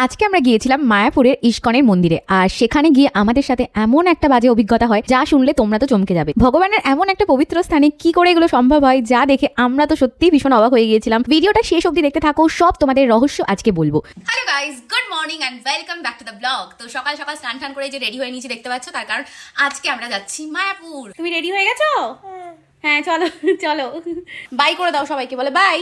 আজকে আমরা গিয়েছিলাম মায়াপুরের ইস্কনের মন্দিরে, আর সেখানে গিয়ে আমাদের সাথে এমন একটা বাজে অভিজ্ঞতা হয় যা শুনলে তোমরা তো চমকে যাবে। ভগবানের এমন একটা পবিত্র স্থানে কি করে এগুলো সম্ভব হয় যা দেখে আমরা তো সত্যিই ভীষণ অবাক হয়ে গিয়েছিলাম। ভিডিওটা শেষ অবধি দেখতে থাকো, সব তোমাদের রহস্য আজকে বলবো। Hello guys, good morning and welcome back to the blog. তো সকাল সকাল স্নান টান করে যে রেডি হয়ে নিয়েছি দেখতে পাচ্ছ, তার কারণ আজকে আমরা যাচ্ছি মায়াপুর। তুমি রেডি হয়ে গেছো? হ্যাঁ চলো চলো, বাই করে দাও সবাইকে, বলে বাই।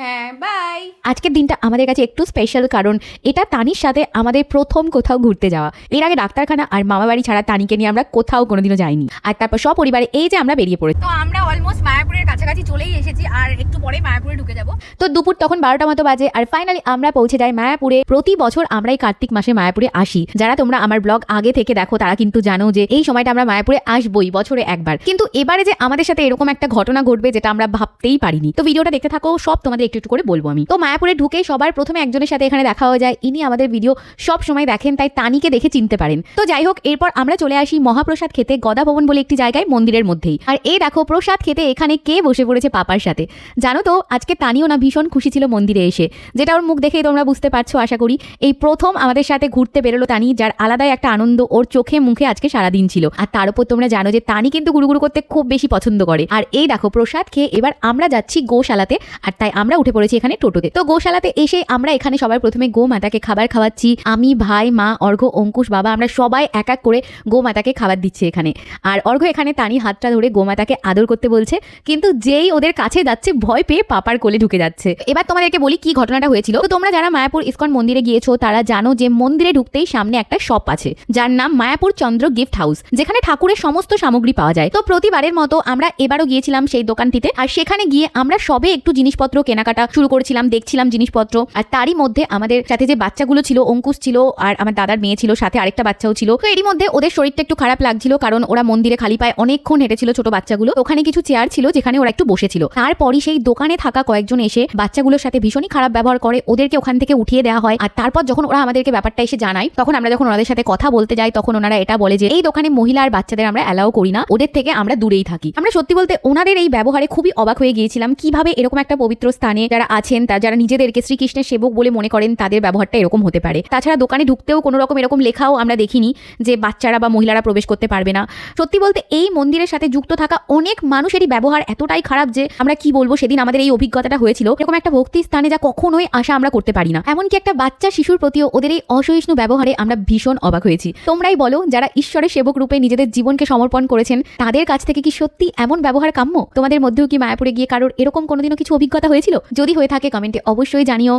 হ্যাঁ বাই। আজকের দিনটা আমাদের কাছে একটু স্পেশাল, কারণ এটা তানির সাথে আমাদের প্রথম কোথাও ঘুরতে যাওয়া। এর আগে ডাক্তারখানা আর মামা বাড়ি ছাড়া তানিকে নিয়ে আমরা কোথাও কোনোদিনও যাইনি। আর তারপর সপরিবারে এই যে আমরা বেরিয়ে পড়েছি। তো আমরা অলমোস্ট মায়াপুরের কাছাকাছি চলেই এসেছি, আর একটু পরে মায়াপুরে ঢুকে যাবো। তো দুপুর তখন 12টা মতো বাজে, আর ফাইনালি আমরা পৌঁছে যাই মায়াপুরে। প্রতি বছর আমরা এই কার্তিক মাসে মায়াপুরে আসি। যারা তোমরা আমার ব্লগ আগে থেকে দেখো তারা কিন্তু জানো যে এই সময়টা আমরা মায়াপুরে আসবই বছরে একবার। কিন্তু এবারে যে আমাদের সাথে এরকম একটা ঘটনা ঘটবে যেটা আমরা ভাবতেই পারিনি। তো ভিডিওটা দেখতে থাকো, সব তোমাদের একটু একটু করে বলবো আমি। তো মায়াপুরে ঢুকে সবার প্রথমে একজনের সাথে এখানে দেখা হয়ে যায়। ইনি আমাদের ভিডিও সব সময় দেখেন, তাই তানিকে দেখে চিনতে পারেন। তো যাই হোক, এরপর আমরা চলে আসি মহাপ্রসাদ খেতে গদা ভবন বলে একটি জায়গায় মন্দিরের মধ্যেই। আর এই দেখো প্রসাদ খেতে এখানে কে বসে পড়েছে পাপার সাথে। জানো তো আজকে তানিও না ভীষণ খুশি ছিল মন্দিরে এসে, যেটা ওর মুখ দেখেই তোমরা বুঝতে পারছো আশা করি। এই প্রথম আমাদের সাথে ঘুরতে বেরোলো তানি, যার আলাদাই একটা আনন্দ ওর চোখে মুখে আজকে সারাদিন ছিল। আর তার উপর তোমরা জানো যে তানি কিন্তু গুড়ুগুড়ু করতে খুব বেশি পছন্দ করে। আর এই দেখো প্রসাদ খেয়ে এবার আমরা যাচ্ছি গোশালাতে, আর তাই আমরা উঠে পড়েছি এখানে টোটোতে। তো গোশালাতে এসে আমরা এখানে সবার প্রথমে গোমাতাকে খাবার খাওয়াচ্ছি। আমি, ভাই, মা, অর্ঘ্য, অঙ্কুশ, বাবা, আমরা সবাই এক এক করে গোমাতাকে খাবার দিচ্ছি এখানে। আর অর্ঘ্য এখানে তানির হাতটা ধরে গোমাতাকে আদর করতে বলছে, কিন্তু যেই ওদের কাছে যাচ্ছে ভয় পেয়ে পাপার কোলে ঢুকে যাচ্ছে। এবার তোমাদেরকে বলি কি ঘটনাটা হয়েছিল। তো তোমরা যারা মায়াপুর ইসকন মন্দিরে গিয়েছো তারা জানো যে মন্দিরে ঢুকতেই সামনে একটা শপ আছে যার নাম মায়াপুর চন্দ্র গিফট হাউস, যেখানে ঠাকুরের সমস্ত সামগ্রী পাওয়া যায়। তো প্রতিবারের মতো আমরা এবারও গিয়েছিলাম সেই দোকানটিতে। আর সেখানে গিয়ে আমরা সবে একটু জিনিসপত্র কেনাকাটা শুরু করেছিলাম, দেখছিলাম জিনিসপত্র। আর তারই মধ্যে আমাদের সাথে যে বাচ্চাগুলো ছিল, অঙ্কুশ ছিল আর আমার দাদার মেয়ে ছিল, সাথে আরেকটা বাচ্চাও ছিল। তো এরই মধ্যে ওদের শরীরটা একটু খারাপ লাগছিল, কারণ ওরা মন্দিরে খালি পায়ে অনেকক্ষণ হেঁটেছিল ছোট বাচ্চাগুলো। ওখানে কিছু চেয়ার ছিল যেখানে ওরা একটু বসেছিল। তারপরই সেই দোকানে থাকা কয়েকজন এসে বাচ্চাগুলোর সাথে ভীষণই খারাপ ব্যবহার করে, ওদেরকে ওখান থেকে উঠিয়ে দেওয়া হয়। আর তারপর যখন ওরা আমাদেরকে ব্যাপারটা এসে জানায়, তখন আমরা যখন ওনাদের সাথে কথা বলতে যাই তখন ওনারা এটা বলে যে এই দোকানে মহিলা আর বাচ্চাদের আমরা অ্যালাউ করি না, ওদের থেকে আমরা দূরেই থাকি। আমরা সত্যি বলতে ওনাদের এই ব্যবহারে খুবই অবাক হয়ে গিয়েছিলাম, কিভাবে এরকম একটা পবিত্র স্থানে যারা আছেন, যারা নিজেদেরকে শ্রীকৃষ্ণের সেবক বলে মনে করেন, তাদের ব্যবহারটা এরকম হতে পারে। তাছাড়া দোকানে ঢুকতেও কোনো রকম এরকম লেখাও আমরা দেখিনি যে বাচ্চারা বা মহিলারা প্রবেশ করতে পারবে না। সত্যি বলতে এই মন্দিরের সাথে যুক্ত থাকা অনেক মানুষেরই ব্যবহার এতটাই খারাপ যে আমরা কি বলবো, সেদিন আমাদের এই অভিজ্ঞতাটা হয়েছিল। এরকম একটা ভক্তি স্থানে যা কখনোই আশা আমরা করতে পারি না। এমনকি একটা বাচ্চা শিশুর প্রতিও ওদের এই অসহিষ্ণু ব্যবহারে আমরা ভীষণ অবাক হয়েছি। তোমরাই বলো, যারা ঈশ্বরের সেবক রূপে নিজেদের জীবনকে সমর্পণ করেছেন তাদের কাছ থেকে কি সত্যি এমন ব্যবহার কাম্য? তোমাদের মধ্যেও কি মায়াপুরে গিয়ে কারোর এরকম কোনোদিনও কিছু অভিজ্ঞতা হয়েছিল? যদি হয়ে থাকে কমেন্টে অবশ্যই জানিও।